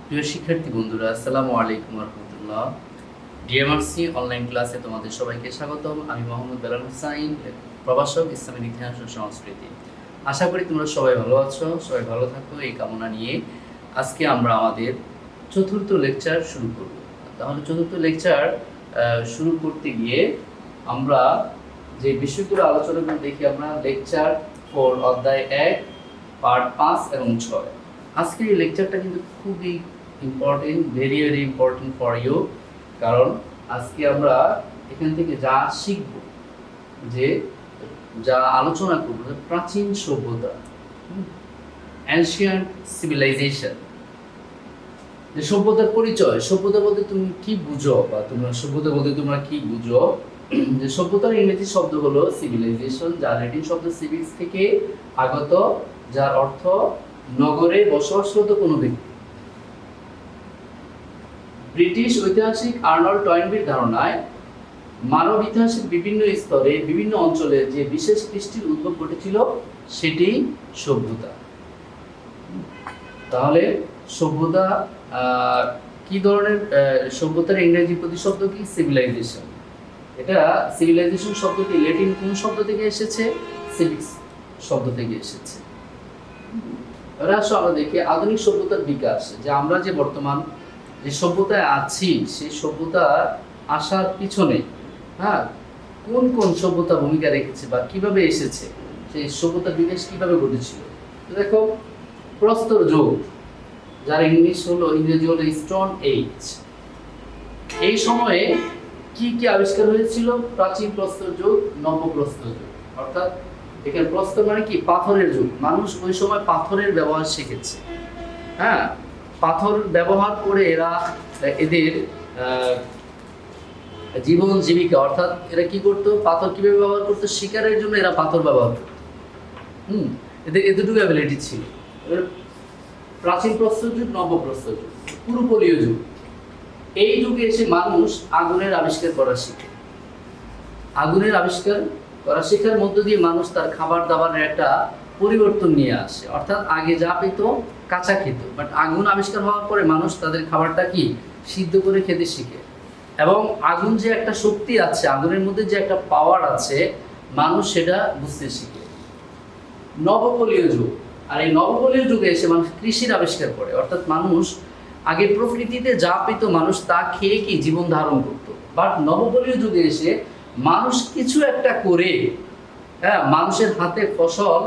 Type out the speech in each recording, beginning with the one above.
প্রিয় শিক্ষার্থী বন্ধুরা, আসসালামু আলাইকুম রহমতুল্লাহ। ডিএমআরসি অনলাইন ক্লাসে তোমাদের সবাইকে স্বাগতম। আমি মোহাম্মদ বেলাল হুসাইন, প্রভাষক, ইসলামের ইতিহাস ও সংস্কৃতি। আশা করি তোমরা সবাই ভালো আছো, সবাই ভালো থাকো এই কামনা নিয়ে আজকে আমরা আমাদের চতুর্থ লেকচার শুরু করব। তাহলে চতুর্থ লেকচার শুরু করতে গিয়ে আমরা যে বিষয়গুলো আলোচনা করে দেখি, আমরা লেকচার 4 অধ্যায় 1 পার্ট 5 এবং 6। আজকের এই লেকচারটা কিন্তু খুবই important, very very important for you. কারণ আজকে আমরা এখান থেকে যা শিখব, যে যা আলোচনা করব, প্রাচীন সভ্যতা, অ্যানশিয়েন্ট সিভিলাইজেশন, যে সভ্যতার পরিচয়। সভ্যতা বলতে তুমি কি বুঝো, বা তোমরা সভ্যতা বলতে তোমরা কি বুঝো? যে সভ্যতার ইংরেজি শব্দ হলো সিভিলাইজেশন, যার ল্যাটিন শব্দ সিভিক্স থেকে আগত, যার অর্থ নগরে বসবাসরত কোনো ব্যক্তি। ব্রিটিশ ঐতিহাসিক আর্নল্ড টয়েনবির ধারণায় মানব ইতিহাসের বিভিন্ন স্তরে বিভিন্ন অঞ্চলে যে বিশেষ কৃষ্টির উদ্ভব ঘটেছিল সেটি সভ্যতা। তাহলে সভ্যতা কি ধরনের? সভ্যতার ইংরেজি প্রতিশব্দ কি? সিভিলাইজেশন। এটা সিভিলাইজেশন শব্দটি ল্যাটিন কোন শব্দ থেকে এসেছে? সিভিক্স শব্দ থেকে এসেছে। আমরা দেখি আধুনিক সভ্যতার বিকাশ, যে আমরা যে বর্তমান যে সভ্যতায় আছি, সেই সভ্যতা আসার পিছনে কোন কোন সভ্যতা ভূমিকা রেখেছে বা কিভাবে এসেছে, সেই সভ্যতার বিকাশ কিভাবে ঘটেছিল। দেখো, প্রস্তর যুগ, যার ইংরেজি হলো স্টোন এজ। এই সময়ে কি কি আবিষ্কার হয়েছিল? প্রাচীন প্রস্তর যুগ, নব প্রস্তর যুগ। অর্থাৎ এখানে প্রস্তর মানে কি? পাথরের যুগ। মানুষ ওই সময় পাথরের ব্যবহার শিখেছে। পাথর ব্যবহার করে এরা এদের জীবন জীবিকা, অর্থাৎ এরা কি করতো? পাথর কিভাবে ব্যবহার করতো? শিকারের জন্য এরা পাথর ব্যবহার করতো। এদের এতটুকু অ্যাবিলিটি ছিল। প্রাচীন প্রস্তর যুগ, নবপ্রস্তর যুগ, পুরোপলীয় যুগ। এই যুগে এসে মানুষ আগুনের আবিষ্কার করা শিখে। আগুনের আবিষ্কার করা শেখার মধ্য দিয়ে মানুষ তার খাবার দাবারের একটা পরিবর্তন নিয়ে আসে। অর্থাৎ আগে যা পেত কাঁচা খেত, বাট আগুন আবিষ্কার হওয়ার পরে মানুষ তাদের খাবারটা কি সিদ্ধ করে খেতে শিখে। এবং আগুন যে একটা শক্তি আছে, আগুনের মধ্যে যে একটা পাওয়ার আছে, মানুষ সেটা বুঝতে শিখে। নবপলীয় যুগ, আর এই নবপলীয় যুগে এসে মানুষ কৃষির আবিষ্কার করে। অর্থাৎ মানুষ আগে প্রকৃতিতে যা পেত মানুষ তা খেয়ে কি জীবন ধারণ করতো। বাট নবপলীয় যুগে এসে মানুষ কিছু একটা করে, মানুষের হাতে ফসল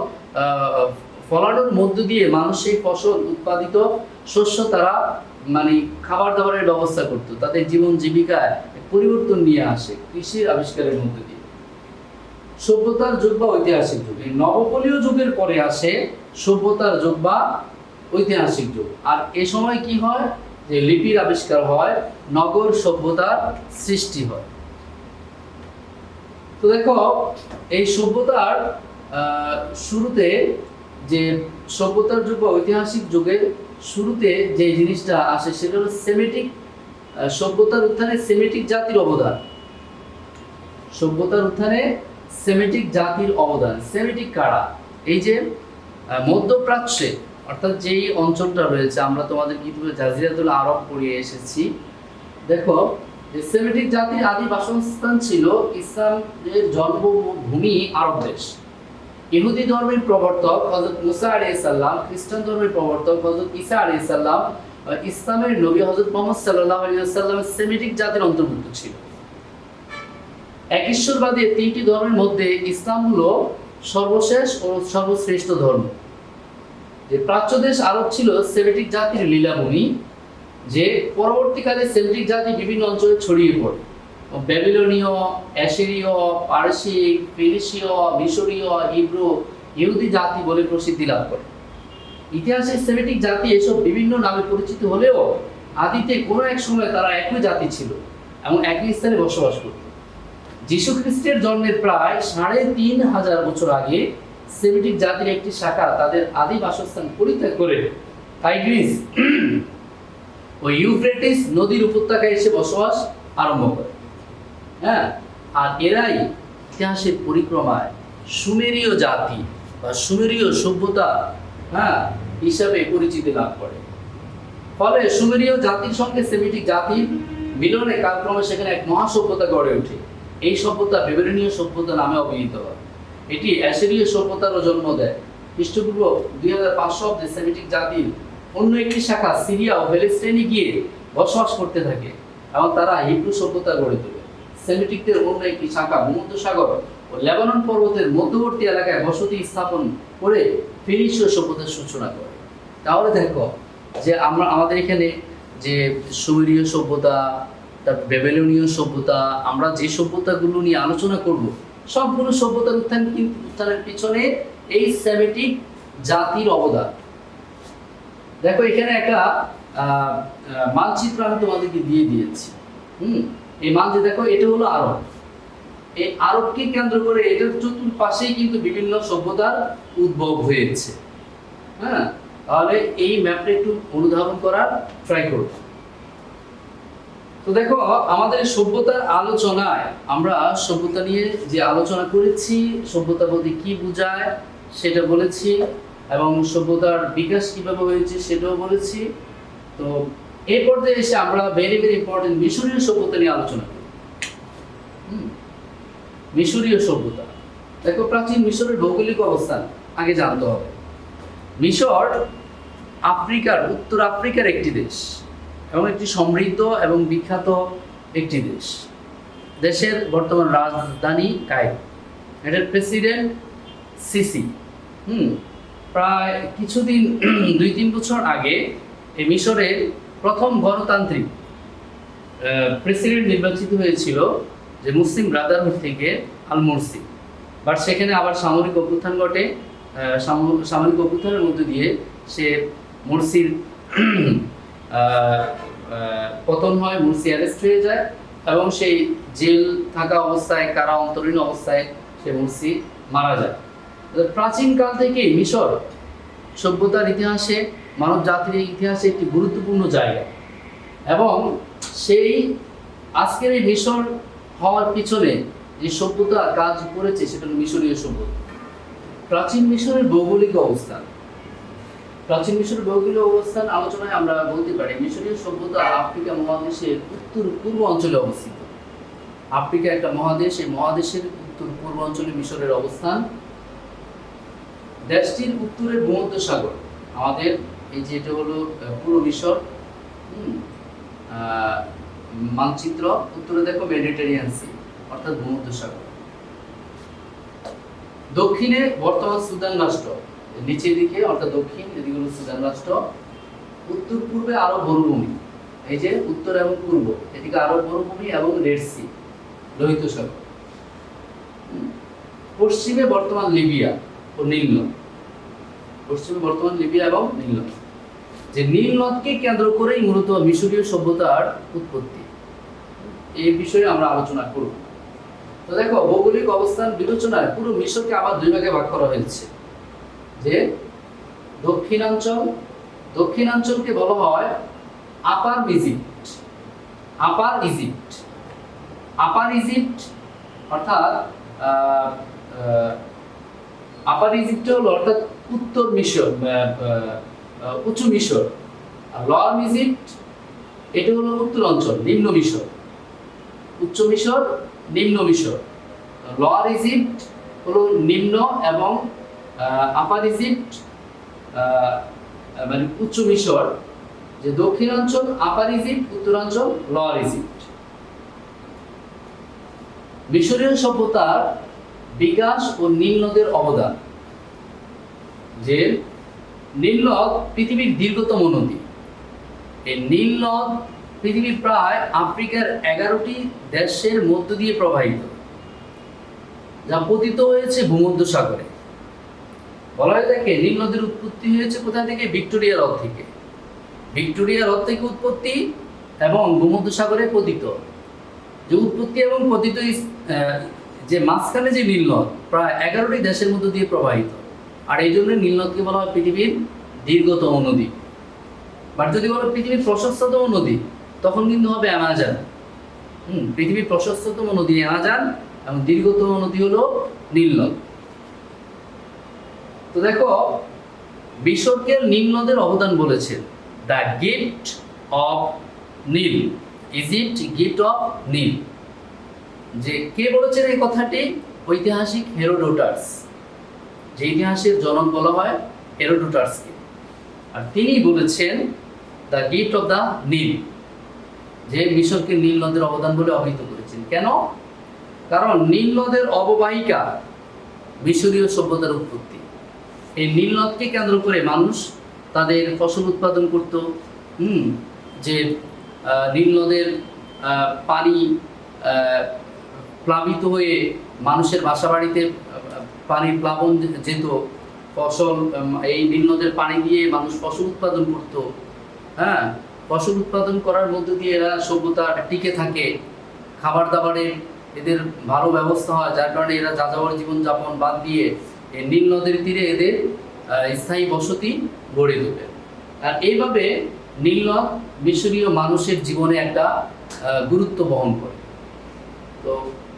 ফলানোর মধ্য দিয়ে মানুষ সেই ফসল উৎপাদিত শস্য তারা খাবার দাবারের ব্যবস্থা করতো, তাদের জীবন জীবিকায় পরিবর্তন নিয়ে আসে কৃষির আবিষ্কারের মধ্য দিয়ে। সভ্যতার যুগ বা ঐতিহাসিক যুগ, এই নবপলীয় যুগের পরে আসে সভ্যতার যুগ বা ঐতিহাসিক যুগ। আর এ সময় কি হয়? যে লিপির আবিষ্কার হয়, নগর সভ্যতার সৃষ্টি হয়। তো দেখো, এই সভ্যতার শুরুতে, যে সভ্যতার যুগ বা ঐতিহাসিক যুগের শুরুতে যে জিনিসটা আসে সেটা হলো সেমিটিক। সভ্যতার উত্থানে সেমিটিক জাতির অবদান। সভ্যতার উত্থানে সেমিটিক জাতির অবদান। সেমিটিক কারা? এই যে মধ্যপ্রাচ্যে, অর্থাৎ যেই অঞ্চলটা রয়েছে, আমরা তোমাদের কিতাবে জাজিরাতুল আরব পড়িয়ে এসেছি। দেখো, যে সেমিটিক জাতির আদি বাসস্থান ছিল ইসলামের জন্মভূমি আরব দেশ। ইহুদি ধর্মের প্রবর্তক হযরত মুসা আলাইহিস সালাম, খ্রিস্টান ধর্মের প্রবর্তক হযরত ঈসা আলাইহিস সালাম, ইসলামের নবী হযরত মুহাম্মদ সাল্লাল্লাহু আলাইহি ওয়াসাল্লাম সেমিটিক জাতির অন্তর্ভুক্ত ছিল। এক ঈশ্বরবাদী তিনটি ধর্মের মধ্যে ইসলাম হলো সর্বশেষ ও সর্বশ্রেষ্ঠ ধর্ম। যে প্রাচ্য দেশ আরব ছিল সেমিটিক জাতির লীলাভূমি, যে পরবর্তীকালে সেমিটিক জাতি বিভিন্ন অঞ্চলে ছড়িয়ে পড়ে। ব্যাবিলনীয়, অ্যাসিরীয়, পারসিক, ফিলিশীয়, মিশরীয়, হিব্রু, ইহুদি জাতি বলে প্রসিদ্ধি লাভ করে। ইতিহাসে সেমিটিক জাতি এসব বিভিন্ন নামে পরিচিত হলেও আদিতে কোনো এক সময় তারা একই জাতি ছিল এবং একই স্থানে বসবাস করত। যীশু খ্রিস্টের জন্মের প্রায় ৩,৫০০ বছর আগে সেমিটিক জাতির একটি শাখা তাদের আদি বাসস্থান পরিত্যাগ করে টাইগ্রিস ও ইউফ্রেটিস নদীর উপত্যকায় এসে বসবাস আরম্ভ করে। আর এরাই ইতিহাসের পরিক্রমায় সুমেরীয় জাতি বা সুমেরীয় সভ্যতা হিসাবে পরিচিতি লাভ করে। ফলে সুমেরীয় জাতির সঙ্গে সেমিটিক জাতির মিলনে কালক্রমে সেখানে এক মহাসভ্যতা গড়ে ওঠে। এই সভ্যতা বেবিলনীয় সভ্যতা নামে অভিহিত হয়। এটি অ্যাসিরীয় সভ্যতারও জন্ম দেয়। খ্রিস্টপূর্ব 2500 অব্দে সেমিটিক জাতির অন্য একটি শাখা সিরিয়া ও প্যালেস্টাইনে গিয়ে বসবাস করতে থাকে এবং তারা হিব্রু সভ্যতা গড়ে তোলে। সেমিটিকদের অন্য একটি শাখা ভূমধ্যসাগর ও লেবানন পর্বতের মধ্যবর্তী এলাকায় বসতি স্থাপন করে ফিনিশীয় সভ্যতার সূচনা করে। তাহলে দেখো যে আমাদের এখানে যে সুমেরীয় সভ্যতা, তারপর বেবিলনীয় সভ্যতা, আমরা যে সভ্যতাগুলো নিয়ে আলোচনা করব, সবগুলো সভ্যতার উত্থানের পিছনে এই সেমিটিক জাতির অবদান। দেখো এখানে একটা মানচিত্র আমি তোমাদেরকে দিয়ে দিয়েছি। এই মানচিত্র দেখো, এটা হলো আরব। এই আরবকে কেন্দ্র করে এটার চতুর্পাশেই কিন্তু বিভিন্ন সভ্যতার উদ্ভব হয়েছে। হ্যাঁ, তাহলে এই ম্যাপটা একটু অনুধাবন করার ট্রাই করব। তো দেখো আমাদের সভ্যতার আলোচনায় আমরা সভ্যতা নিয়ে যে আলোচনা করেছি, সভ্যতা বলতে কি বোঝায় সেটা বলেছি, এবং সভ্যতার বিকাশ কিভাবে হয়েছে সেটাও বলেছি। তো এই পর্যায়ে এসে আমরা ভেরি ইম্পর্টেন্ট মিশরীয় সভ্যতা নিয়ে আলোচনা করি। মিশরীয় সভ্যতা দেখো, প্রাচীন মিশরের ভৌগোলিক অবস্থান আগে জানতে হবে। মিশর আফ্রিকার, উত্তর আফ্রিকার একটি দেশ এবং একটি সমৃদ্ধ এবং বিখ্যাত একটি দেশ। দেশের বর্তমান রাজধানী কায়রো। এটার প্রেসিডেন্ট সিসি। প্রায় কিছুদিন 2-3 বছর আগে এই মিশরের প্রথম গণতান্ত্রিক প্রেসিডেন্ট নির্বাচিত হয়েছিল, যে মুসলিম ব্রাদারহুড থেকে আল মুরসি। বাট সেখানে আবার সামরিক অভ্যুত্থান ঘটে। সামরিক অভ্যুত্থানের মধ্যে দিয়ে সে মুরসির পতন হয়, মুরসি অ্যারেস্ট হয়ে যায় এবং সেই জেল থাকা অবস্থায়, কারা অন্তরীণ অবস্থায় সে মুরসি মারা যায়। প্রাচীনকাল থেকেই মিশর সভ্যতার ইতিহাসে, মানব জাতির ইতিহাসে একটি গুরুত্বপূর্ণ জায়গা, এবং সেই আজকের এই মিশর হওয়ার পিছনে যে সভ্যতা কাজ করেছে সেটা হল মিশরীয় সভ্যতা। প্রাচীন মিশরের ভৌগোলিক অবস্থান। প্রাচীন মিশরের ভৌগোলিক অবস্থান আলোচনায় আমরা বলতে পারি মিশরীয় সভ্যতা আফ্রিকা মহাদেশের উত্তর পূর্ব অঞ্চলে অবস্থিত। আফ্রিকা একটা মহাদেশ, এই মহাদেশের উত্তর পূর্ব অঞ্চলে মিশরের অবস্থান। দেশটির উত্তরে ভূমধ্যসাগর, আমাদের এই যে এটা হলো পুরো মিশর মানচিত্র। উত্তরে দেখো মেডিটেরিয়ান সি অর্থাৎ ভূমধ্যসাগর। দক্ষিণে বর্তমান সুদান রাষ্ট্র, নিচের দিকে অর্থাৎ দক্ষিণ, এদিকে হলো সুদান রাষ্ট্র। উত্তর পূর্বে আরব মরুভূমি, এই যে উত্তর এবং পূর্ব, এদিকে আরব মরুভূমি এবং রেড সি লোহিত সাগর। পশ্চিমে বর্তমান লিবিয়া ও নীল নদ। পশ্চিমে বর্তমান লিবিয়া এবং নীল নদ, যে নীল নদকে কেন্দ্র করেই মূলত মিশরীয় সভ্যতার উৎপত্তি। এই বিষয়ে আমরা আলোচনা করব। তো দেখো ভৌগোলিক অবস্থান বিবেচনায় পুরো মিশরকে আবার 2 ভাগে ভাগ করা হয়েছে। যে দক্ষিণাঞ্চলকে বলা হয় আপার ইজিপ্ট। আপার ইজিপ্ট অর্থাৎ আপার ইজিপ্ট হলো অর্থাৎ উত্তর মিশর, উঁচু মিশর। আর লোয়ার ইজিপ্ট এটা হলো উত্তর অঞ্চল, নিম্ন মিশর। উচ্চ মিশর, নিম্ন মিশর। লোয়ার ইজিপ্ট হলো নিম্ন এবং আপার ইজিপ্ট মানে উচ্চ মিশর। যে দক্ষিণাঞ্চল আপার ইজিপ্ট, উত্তরাঞ্চল লোয়ার ইজিপ্ট। মিশরীয় সভ্যতার বিকাশ ও নীল নদের অবদান। যে নীল নদ পৃথিবীর দীর্ঘতম নদী। এই নীল নদ পৃথিবীর প্রায় আফ্রিকার 11টি দেশের মধ্য দিয়ে প্রবাহিত, যা পতিত হয়েছে ভূমধ্যসাগরে। বলা হয়ে থাকে নীল নদীর উৎপত্তি হয়েছে কোথা থেকে? ভিক্টোরিয়া হ্রদ থেকে। ভিক্টোরিয়া হ্রদ থেকে উৎপত্তি এবং ভূমধ্যসাগরে পতিত। যে উৎপত্তি এবং পতিত যে মাঝখানে যে নীল নদ প্রায় 11টি দেশের মধ্য দিয়ে প্রবাহিত, আর এই জন্য নীল নদকে বলা হয় পৃথিবীর দীর্ঘতম নদী। বাট যদি বলো পৃথিবীর প্রশস্ততম নদী, তখন কিন্তু হবে অ্যামাজন। পৃথিবীর প্রশস্ততম নদী অ্যামাজন এবং দীর্ঘতম নদী হলো নীল নদ। তো দেখো মিশরকে নীল নদের অবদান বলেছেন the gift of Nile. Egypt gift of Nile. যে কে বলেছেন এই কথাটি? ঐতিহাসিক হেরোডোটাস, যে ইতিহাসের জনক বলা হয় হেরোডোটাসকে। আর তিনি বলেছেন দ্য গিফট অফ দ্য নীল, যে মিশরকে নীল নদের অবদান বলে অভিহিত করেছেন। কেন? কারণ নীল নদের অববাহিকা মিশরীয় সভ্যতার উৎপত্তি। এই নীল নদকে কেন্দ্র করে মানুষ তাদের ফসল উৎপাদন করত। যে নীল নদের পানি প্লাবিত হয়ে মানুষের বাসা বাড়িতে পানির প্লাবন যেত, ফসল এই নীল নদের পানি দিয়ে মানুষ ফসল উৎপাদন করত। হ্যাঁ, ফসল উৎপাদন করার মধ্য দিয়ে এরা সভ্যতা টিকে থাকে, খাবার দাবারের এদের ভালো ব্যবস্থা হয়, যার কারণে এরা যাযাবর জীবনযাপন বাদ দিয়ে এই নীল নদের তীরে এদের স্থায়ী বসতি গড়ে তোলে। আর এইভাবে নীল নদ মিশরীয় মানুষের জীবনে একটা গুরুত্ব বহন করে। তো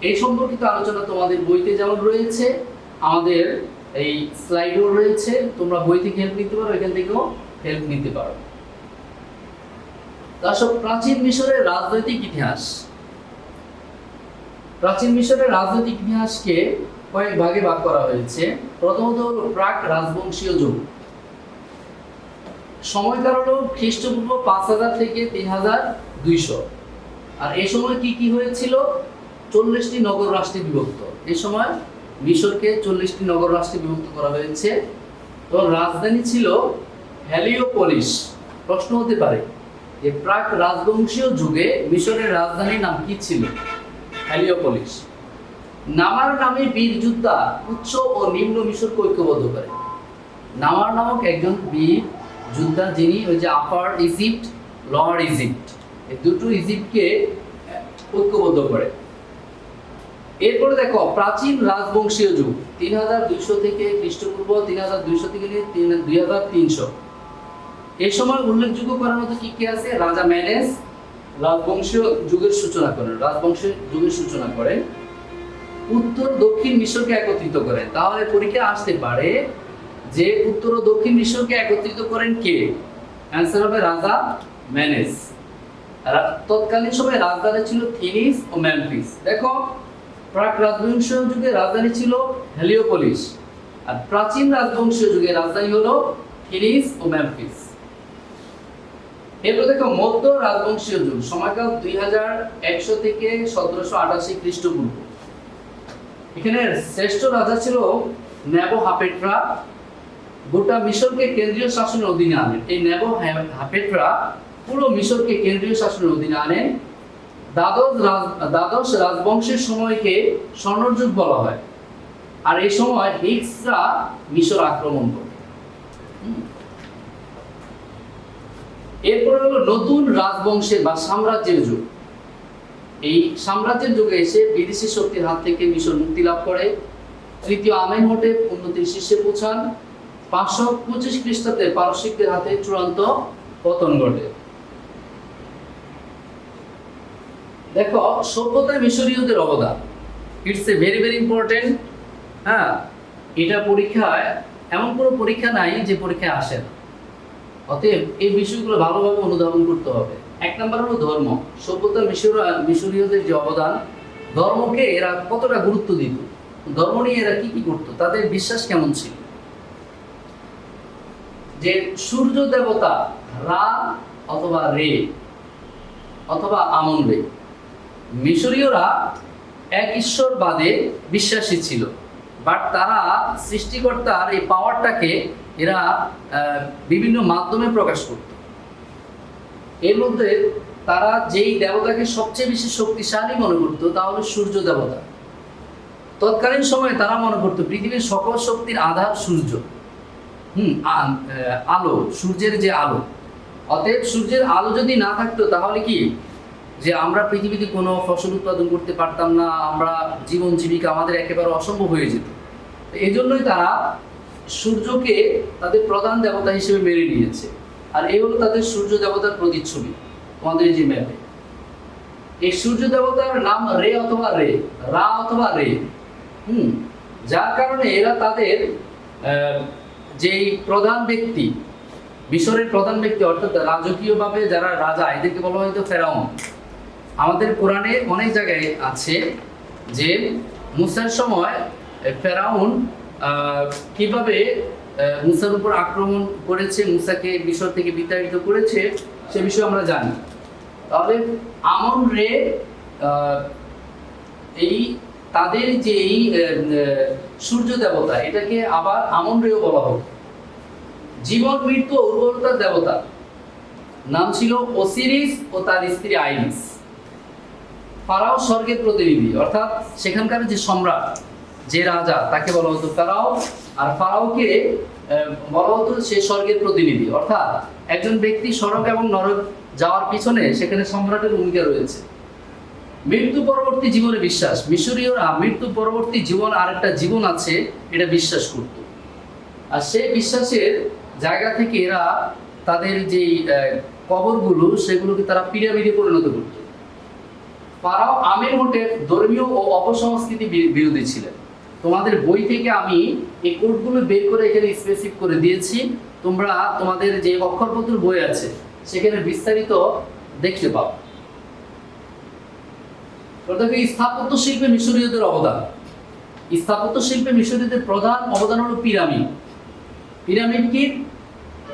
এই সম্পর্কিত আলোচনা তোমাদের বইতে যেমন রয়েছে, আমাদের এই স্লাইডও রয়েছে, তোমরা বই থেকে হেল্প নিতে পারো, এখান থেকেও হেল্প নিতে পারো। দর্শক, প্রাচীন মিশরের রাজনৈতিক ইতিহাস। প্রাচীন মিশরের রাজনৈতিক ইতিহাসকে কয়েক ভাগে ভাগ করা হয়েছে। প্রথমত হলো প্রাক রাজবংশীয় যুগ। সময়কাল হলো খ্রিস্টপূর্ব 5000 থেকে 3200। আর এই সময় কি কি হয়েছিল? 40টি নগর রাষ্ট্রে বিভক্ত। এই সময় মিশরকে 40টি নগর রাষ্ট্রে বিভক্ত করা হয়েছে। তো রাজধানী ছিল হেলিওপলিস। প্রশ্ন হতে পারে যে প্রাক রাজবংশীয় যুগে মিশরের রাজধানীর নাম কি ছিল? হেলিওপলিস। নামার নামে বীর যোদ্ধা উচ্চ ও নিম্ন মিশরকে ঐক্যবদ্ধ করে। নামার নামক একজন বীর যোদ্ধা, যিনি ওই যে আপার ইজিপ্ট, লোয়ার ইজিপ্ট, এই দুটো ইজিপ্টকে ঐক্যবদ্ধ করে। এরপরে দেখো প্রাচীন রাজবংশীয় যুগ 3200 থেকে খ্রিস্টপূর্ব 3200 থেকে 2300। এই সময় উল্লেখযোগ্য করার মতো কি কি আছে? রাজা ম্যানেস রাজবংশীয় যুগের সূচনা করেন, রাজবংশের যুগের সূচনা করেন। উত্তর দক্ষিণ মিশরকে একত্রিত করেন। তাহলে পরীক্ষা আসতে পারে যে উত্তর ও দক্ষিণ মিশরকে একত্রিত করেন কে? অ্যান্সার হবে রাজা ম্যানেস। তৎকালীন সময়ে রাজধানী ছিল থিনিস ও মেমফিস। দেখো, প্রাক রাজবংশীয় যুগে রাজধানী ছিল হেলিওপলিস, আর প্রাচীন রাজবংশীয় যুগে রাজধানী হলো থিনিস ও মেমফিস। এরপর দেখো মধ্য রাজবংশীয় যুগ। সময়কাল 2100 থেকে 1788 খ্রিস্টপূর্ব। এখানে শ্রেষ্ঠ রাজা ছিল নেবো হাপেট্রা। গোটা মিশরকে কেন্দ্রীয় শাসনের অধীনে আনেন। এই নেবো হাপেট্রা পুরো মিশরকে কেন্দ্রীয় শাসনের অধীনে আনেন। দ্বাদশ রাজবংশের সময়কে স্বর্ণযুগ বলা হয়। আর এই সময় হিক্সরা মিশর আক্রমণ করে। এরপরে হলো নতুন রাজবংশের বা সাম্রাজ্যের যুগ। এই সাম্রাজ্যের যুগে এসে বিদেশি শক্তির হাত থেকে মিশর মুক্তি লাভ করে। তৃতীয় আমেনহোটেপ উন্নতির শীর্ষে পৌঁছান। 525 খ্রিস্টাব্দে পারস্যিকদের হাতে চূড়ান্ত পতন ঘটে। দেখো, সভ্যতায় মিশরীয়দের অবদান, it's a very very important. হ্যাঁ, এটা পরীক্ষায় এমন কোনো পরীক্ষা নাই যে পরীক্ষায় আসে না। অতএব এই বিষয়গুলো ভালোভাবে অনুধাবন করতে হবে। 1 নম্বর হলো ধর্ম। সভ্যতা মিশরীয়দের যে অবদান, ধর্মকে এরা কতটা গুরুত্ব দিত, ধর্ম নিয়ে এরা কি কি করতো, তাদের বিশ্বাস কেমন ছিল। যে সূর্য দেবতা রা অথবা রে অথবা আমন রে, মিশরীয়রা এক ঈশ্বরবাদে বিশ্বাসী ছিল। বাট তারা সৃষ্টিকর্তার এই পাওয়ারটাকে এরা বিভিন্ন মাধ্যমে প্রকাশ করত। এর মধ্যে তারা যেই দেবতাকে সবচেয়ে বেশি শক্তিশালী মনে করতো তা হলো সূর্য দেবতা। তৎকালীন সময়ে তারা মনে করতো পৃথিবীর সকল শক্তির আধার সূর্য, আলো, সূর্যের যে আলো। অতএব সূর্যের আলো যদি না থাকতো তাহলে কি যে আমরা পৃথিবীতে কোনো ফসল উৎপাদন করতে পারতাম না, আমরা জীবন জীবিকা আমাদের একেবারে অসম্ভব হয়ে যেত। এই জন্যই তারা সূর্যকে তাদের প্রধান দেবতা হিসেবে মেনে নিয়েছে। আর এই হলো তাদের সূর্য দেবতার প্রতিচ্ছবি আমাদের যে ম্যাপে। এই সূর্য দেবতার নাম রে অথবা রে, রা অথবা রে। যার কারণে এরা তাদের যেই প্রধান ব্যক্তি মিশরের প্রধান ব্যক্তি অর্থাৎ রাজকীয়ভাবে যারা রাজা এদেরকে বলা হয়তো ফেরাউন। আমাদের কোরআনে অনেক জায়গায় আছে যে মুসার সময় ফেরাউন কিভাবে মুসার উপর আক্রমণ করেছে, মুসাকে মিশর থেকে বিতাড়িত করেছে, সে বিষয়ে আমরা জানি। তাহলে আমন রে এই তাদের যে এই সূর্য দেবতা, এটাকে আবার আমন রেও বলা হোক। জীবন মৃত্যু উর্বরতার দেবতা নাম ছিল ওসিরিস ও তার স্ত্রী আইরিস। ফারাও স্বর্গের প্রতিনিধি, অর্থাৎ সেখানকার যে সম্রাট, যে রাজা, তাকে বলা হতো ফারাও। আর ফারাওকে বলা হতো সে স্বর্গের প্রতিনিধি, অর্থাৎ একজন ব্যক্তি স্বর্গ এবং নরক যাওয়ার পিছনে সেখানে সম্রাটের ভূমিকা রয়েছে। মৃত্যু পরবর্তী জীবনে বিশ্বাস, মিশরীয়রা মৃত্যু পরবর্তী জীবন আরেকটা জীবন আছে এটা বিশ্বাস করত। আর সেই বিশ্বাসের জায়গা থেকে এরা তাদের যে কবরগুলো সেগুলোকে তারা পিরামিডে পরিণত করত। ফারাও আমেনহোটেপ ধর্মীয় ও অপসংস্কৃতি বিরোধী ছিলেন। তোমাদের বই থেকে আমি এই কোডগুলো বের করে এখানে স্পেসিফিক করে দিয়েছি, তোমরা তোমাদের যে অক্ষরপত্র বই আছে সেখানে বিস্তারিত দেখতে পাও। স্থাপত্য শিল্পে মিশরীয়দের অবদান। স্থাপত্য শিল্পে মিশরীয়দের প্রধান অবদান হলো পিরামিড। পিরামিড কি?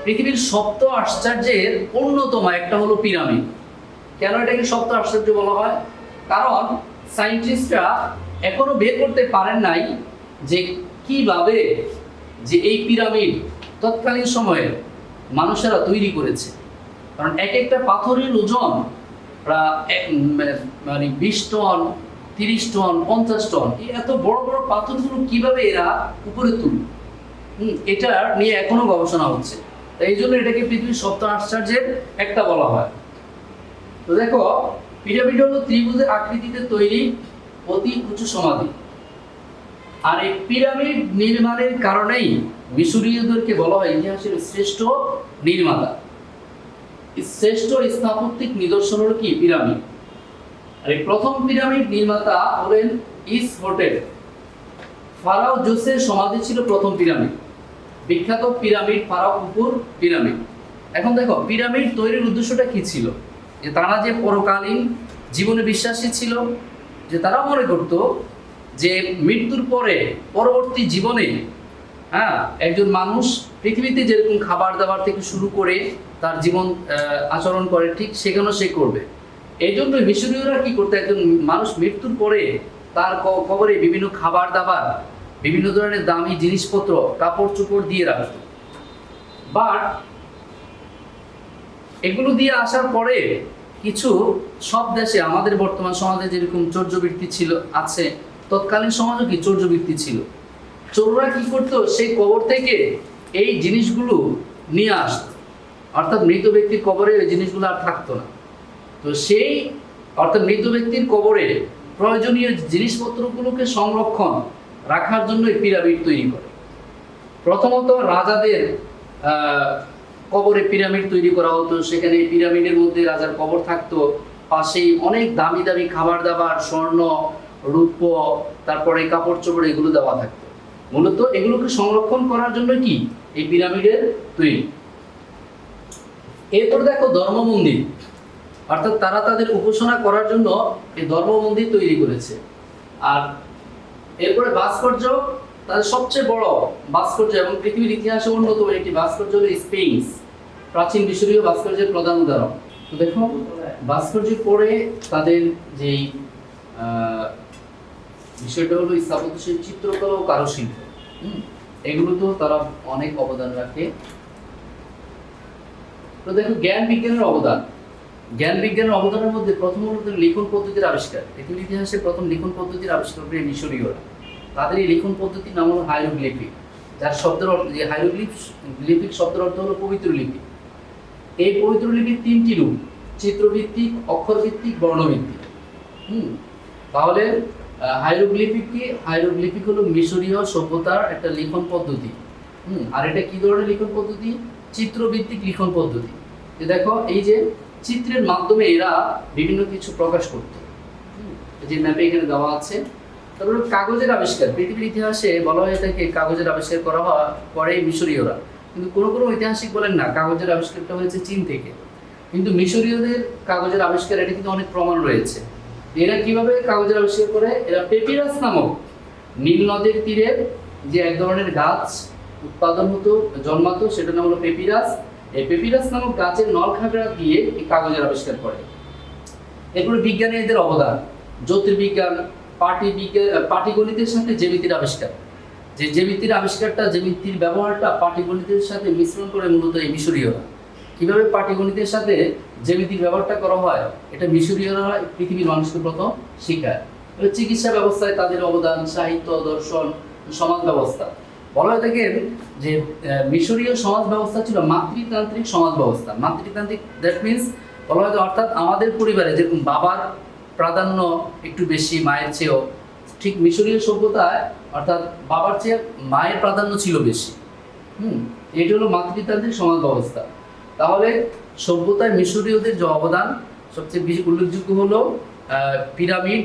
পৃথিবীর সপ্ত আশ্চর্যের অন্যতম একটা হলো পিরামিড। কেন এটাকে সপ্ত আশ্চর্য বলা হয়? কারণ সায়েন্টিস্টরা এখনো বের করতে পারেন নাই যে কিভাবে যে এই পিরামিড তৎকালীন সময়ে মানুষেরা তৈরি করেছে। কারণ এক একটা পাথরের ওজন প্রায় মানে 20 টন, 30 টন, 50 টন, এই এত বড় বড় পাথরগুলো কিভাবে এরা উপরে তুলবে, এটা নিয়ে এখনো গবেষণা হচ্ছে। এই জন্য এটাকে পৃথিবীর সপ্ত আশ্চর্যের একটা বলা হয়। তো দেখো, পিরামিড হলো ত্রিভুজের আকৃতিতে তৈরি অতি উঁচু সমাধি। আর এই পিরামিড নির্মাণের কারণেই মিশরীয়দেরকে বলা হয় ইতিহাসের শ্রেষ্ঠ নির্মাতা। শ্রেষ্ঠ স্থাপত্যিক নিদর্শন হলো কি? পিরামিড। আর এই প্রথম পিরামিড নির্মাতা হলেন ইসহোটেপ। ফারাও জোসের সমাধি ছিল প্রথম পিরামিড, বিখ্যাত পিরামিড ফারাও কুপুর পিরামিড। এখন দেখো, পিরামিড তৈরির উদ্দেশ্যটা কি ছিল? যে তারা যে পরকালীন জীবনে বিশ্বাসী ছিল, যে তারা মনে করত যে মৃত্যুর পরে পরবর্তী জীবনে একজন মানুষ পৃথিবীতে যেরকম খাবার দাবার থেকে শুরু করে তার জীবন আচরণ করে, ঠিক সেখানেও সে করবে। এই জন্য মিশরীয়রা কি করতো, একজন মানুষ মৃত্যুর পরে তার কবরে বিভিন্ন খাবার দাবার, বিভিন্ন ধরনের দামি জিনিসপত্র, কাপড় চোপড় দিয়ে রাখত। বাট এগুলো দিয়ে আসার পরে কিছু সব দেশে, আমাদের বর্তমান সমাজে যেরকম চৌর্যবৃত্তি ছিল আছে, তৎকালীন সমাজও কি চৌর্যবৃত্তি ছিল। চোররা কি করতো, সেই কবর থেকে এই জিনিসগুলো নিয়ে আসতো, অর্থাৎ মৃত ব্যক্তির কবরে ওই জিনিসগুলো আর থাকতো না। তো সেই অর্থাৎ মৃত ব্যক্তির কবরে প্রয়োজনীয় জিনিসপত্রগুলোকে সংরক্ষণ রাখার জন্য এই পিরামিড তৈরি করে। প্রথমত রাজাদের কবরে পিরামিড তৈরি করা হতো, সেখানে এই পিরামিডের মধ্যে রাজার কবর থাকতো, পাশেই অনেক দামি দামি খাবার দাবার, স্বর্ণ, রূপ, তারপরে কাপড় চোপড় এগুলো দেওয়া থাকতো। মূলত এগুলোকে সংরক্ষণ করার জন্য কি এই পিরামিডের তৈরি। এরপর দেখো ধর্ম মন্দির, অর্থাৎ তারা তাদের উপাসনা করার জন্য এই ধর্ম মন্দির তৈরি করেছে। আর এরপরে ভাস্কর্য, তাদের সবচেয়ে বড় ভাস্কর্য এবং পৃথিবীর ইতিহাসে অন্যতম একটি ভাস্কর্য হলো স্ফিংস, প্রাচীন মিশরীয় ভাস্কর্যের প্রধান উদাহরণ। তো দেখো, ভাস্কর্যের পরে তাদের যেই বিষয়টা হলো স্থাপত্য শিল্প, চিত্রকলা ও কারুশিল্প, এগুলো তো তারা অনেক অবদান রাখে। তো দেখো, জ্ঞান বিজ্ঞানের অবদান। জ্ঞান বিজ্ঞানের অবদানের মধ্যে প্রথম হলো লিখন পদ্ধতির আবিষ্কার। পৃথিবীর ইতিহাসে প্রথম লিখন পদ্ধতির আবিষ্কার করে মিশরীয়রা। তাদের এই লিখন পদ্ধতির নাম হলো হাইরোগ্লিফিক, যার শব্দের অর্থ, যে হাইরোগ্লিফিক শব্দের অর্থ হলো পবিত্র লিপি। এই পবিত্র লিপির তিনটি রূপ: চিত্রভিত্তিক, অক্ষরভিত্তিক, বর্ণভিত্তিক। তাহলে হাইরোগ্লিফিক কি? হাইরোগ্লিফিক হলো মিশরীয় সভ্যতার একটা লিখন পদ্ধতি। আর এটা কি ধরনের লিখন পদ্ধতি? চিত্রভিত্তিক লিখন পদ্ধতি। যে দেখো, এই যে চিত্রের মাধ্যমে এরা বিভিন্ন কিছু প্রকাশ করত, যে ম্যাপে এখানে দেওয়া আছে। তারপরে কাগজের আবিষ্কার। পৃথিবীর ইতিহাসে বলা হয়ে থাকে কাগজের আবিষ্কার করা হয় পরে মিশরীয়রা। কিন্তু কোনো কোনো ঐতিহাসিক বলেন না, কাগজের আবিষ্কারটা হয়েছে চীন থেকে। কিন্তু মিশরীয়দের কাগজের আবিষ্কার এটা কিন্তু অনেক প্রমাণ রয়েছে। এরা কিভাবে কাগজের আবিষ্কার করে? এরা পেপিরাস নামক নীল নদের তীরে যে এক ধরনের গাছ উৎপাদন হতো, জন্মাতো, সেটার নাম হলো পেপিরাস। এই পেপিরাস নামক গাছের নলখাগড়া দিয়ে এই কাগজের আবিষ্কার করে। এরপরে বিজ্ঞানে এদের অবদান, জ্যোতির্বিজ্ঞান, পাটিগণিতের সাথে জ্যামিতির আবিষ্কার। যে জ্যামিতির আবিষ্কারটা, জ্যামিতির ব্যবহারটা পাটিগণিতের সাথে মিশ্রণ করে মূলত এই মিশরীয়রা। কিভাবে পাটিগণিতের সাথে জ্যামিতির ব্যবহারটা করা হয়, এটা মিশরীয়রা পৃথিবীর মানুষকে প্রথম শিখায়। চিকিৎসা ব্যবস্থায় তাদের অবদান, সাহিত্য, দর্শন, সমাজ ব্যবস্থা। বলা হয়ে থাকে যে মিশরীয় সমাজ ব্যবস্থা ছিল মাতৃতান্ত্রিক সমাজ ব্যবস্থা। মাতৃতান্ত্রিক দ্যাট মিনস বলা হয় অর্থাৎ আমাদের পরিবারে যেরকম বাবার প্রাধান্য একটু বেশি মায়ের চেয়েও, ঠিক মিশরীয় সভ্যতায় অর্থাৎ বাবার চেয়ে মায়ের প্রাধান্য ছিল বেশি। এটি হলো মাতৃতান্ত্রিক সমাজ ব্যবস্থা। তাহলে সভ্যতায় মিশরীয়দের যে অবদান সবচেয়ে বেশি উল্লেখযোগ্য হলো পিরামিড,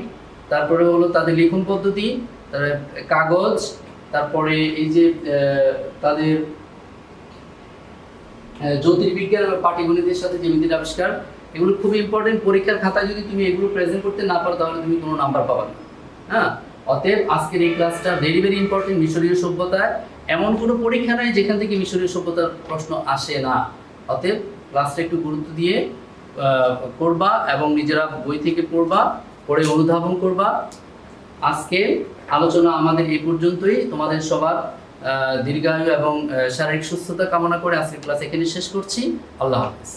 তারপরে হলো তাদের লিখন পদ্ধতি, তারপরে কাগজ, তারপরে এই যে তাদের জ্যোতির্বিজ্ঞান ও পাটিগণিতের সাথে জ্যামিতির আবিষ্কার। এগুলো খুবই ইম্পর্টেন্ট। পরীক্ষার খাতায় যদি তুমি এগুলো প্রেজেন্ট করতে না পারো তাহলে তুমি কোনো নাম্বার পাবে না। হ্যাঁ, অতএব আজকের এই ক্লাসটা ভেরি ভেরি ইম্পর্টেন্ট। মিশরীয় সভ্যতায় এমন কোনো পরীক্ষা নাই যেখান থেকে মিশরীয় সভ্যতার প্রশ্ন আসে না। অতএব ক্লাসটা একটু গুরুত্ব দিয়ে করবা এবং নিজেরা বই থেকে পড়বা, পড়ে অনুধাবন করবা। আজকে আলোচনা আমাদের এই পর্যন্তই। তোমাদের সবার দীর্ঘায়ু এবং শারীরিক সুস্থতা কামনা করে আজকের ক্লাস এখানে শেষ করছি। আল্লাহ হাফেজ।